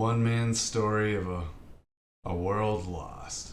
one man's story of a world lost.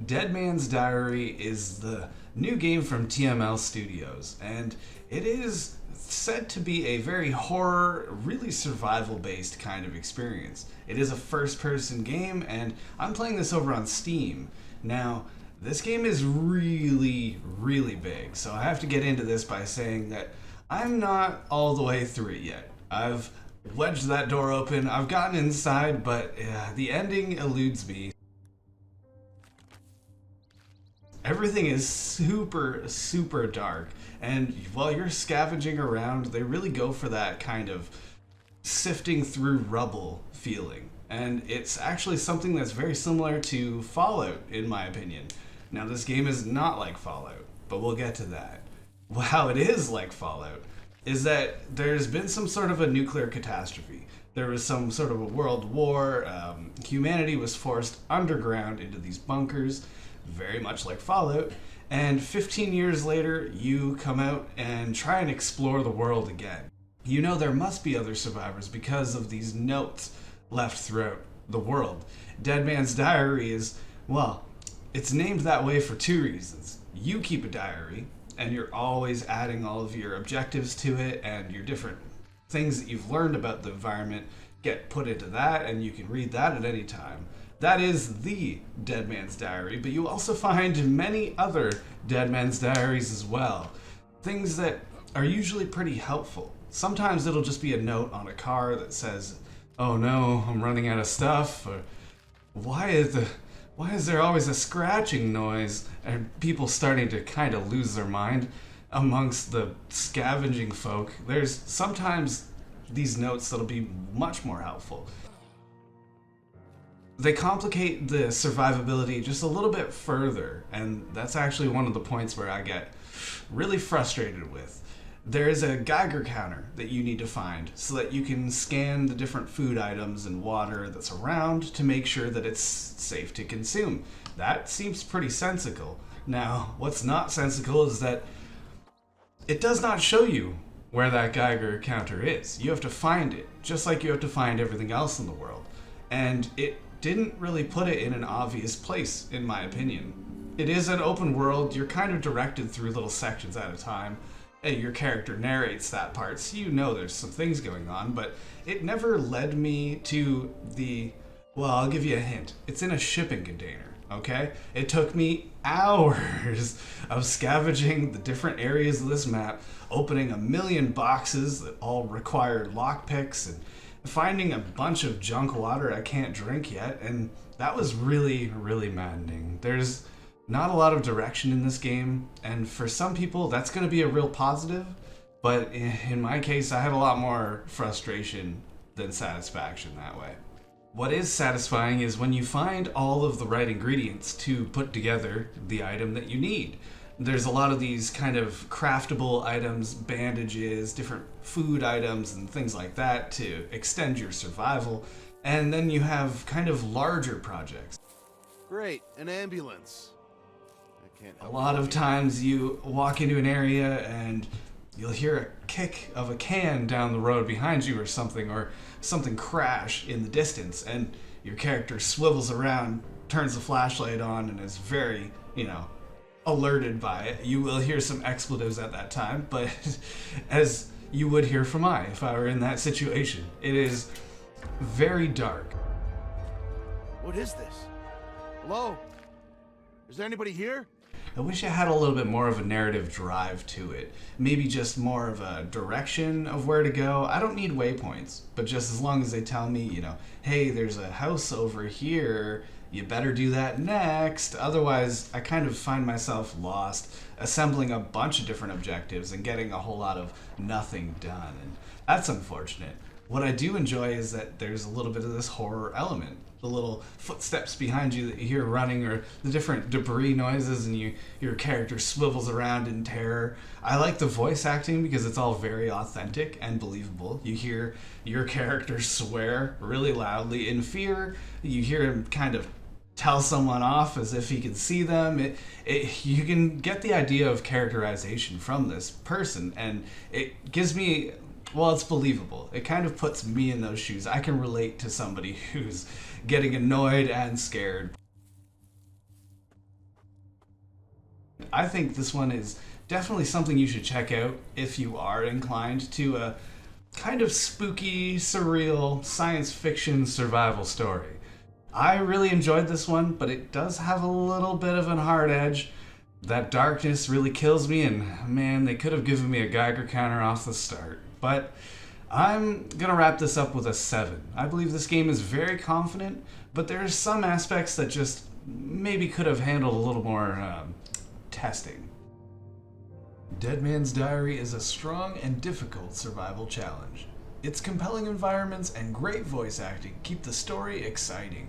Dead Man's Diary is the new game from TML Studios, and it is said to be a very horror, really survival-based kind of experience. It is a first-person game, and I'm playing this over on Steam. Now, this game is really, really big, so I have to get into this by saying that I'm not all the way through it yet. I've wedged that door open, I've gotten inside, but the ending eludes me. Everything is super, super dark, and while you're scavenging around, they really go for that kind of sifting through rubble feeling. And it's actually something that's very similar to Fallout, in my opinion. Now, this game is not like Fallout, but we'll get to that. How it is like Fallout is that there's been some sort of a nuclear catastrophe. There was some sort of a world war. Humanity was forced underground into these bunkers, very much like Fallout, and 15 years later, you come out and try and explore the world again. You know there must be other survivors because of these notes left throughout the world. Dead Man's Diary is, well, it's named that way for two reasons. You keep a diary, and you're always adding all of your objectives to it, and your different things that you've learned about the environment get put into that, and you can read that at any time. That is the Dead Man's Diary, but you also find many other Dead Man's Diaries as well. Things that are usually pretty helpful. Sometimes it'll just be a note on a car that says, "Oh no, I'm running out of stuff," or why is there always a scratching noise? And people starting to kind of lose their mind amongst the scavenging folk. There's sometimes these notes that'll be much more helpful. They complicate the survivability just a little bit further, and that's actually one of the points where I get really frustrated with. There is a Geiger counter that you need to find so that you can scan the different food items and water that's around to make sure that it's safe to consume. That seems pretty sensical. Now, what's not sensical is that it does not show you where that Geiger counter is. You have to find it, just like you have to find everything else in the world. And it didn't really put it in an obvious place, in my opinion. It is an open world, you're kind of directed through little sections at a time. Your character narrates that part, so you know there's some things going on, but it never led me to well, I'll give you a hint. It's in a shipping container, okay? It took me hours of scavenging the different areas of this map, opening a million boxes that all required lockpicks, and finding a bunch of junk water I can't drink yet, and that was really, really maddening. There's not a lot of direction in this game, and for some people that's going to be a real positive, but in my case I had a lot more frustration than satisfaction that way. What is satisfying is when you find all of the right ingredients to put together the item that you need. There's a lot of these kind of craftable items, bandages, different food items, and things like that to extend your survival. And then you have kind of larger projects. Great, an ambulance. I can't A help lot of times you walk into an area and you'll hear a kick of a can down the road behind you or something crash in the distance, and your character swivels around, turns the flashlight on, and is very, alerted by it. You will hear some expletives at that time, but as you would hear from I if I were in that situation. It is very dark. What is this? Hello? Is there anybody here? I wish I had a little bit more of a narrative drive to it. Maybe just more of a direction of where to go. I don't need waypoints, but just as long as they tell me, hey, there's a house over here, you better do that next. Otherwise, I kind of find myself lost, assembling a bunch of different objectives and getting a whole lot of nothing done. And that's unfortunate. What I do enjoy is that there's a little bit of this horror element. The little footsteps behind you that you hear running, or the different debris noises, and your character swivels around in terror. I like the voice acting because it's all very authentic and believable. You hear your character swear really loudly in fear. You hear him kind of tell someone off as if he can see them. You can get the idea of characterization from this person, and it gives me, well, it's believable. It kind of puts me in those shoes. I can relate to somebody who's getting annoyed and scared. I think this one is definitely something you should check out if you are inclined to a kind of spooky, surreal, science fiction survival story. I really enjoyed this one, but it does have a little bit of a hard edge. That darkness really kills me, and man, they could have given me a Geiger counter off the start. But I'm gonna wrap this up with a 7. I believe this game is very confident, but there's some aspects that just maybe could have handled a little more testing. Dead Man's Diary is a strong and difficult survival challenge. Its compelling environments and great voice acting keep the story exciting.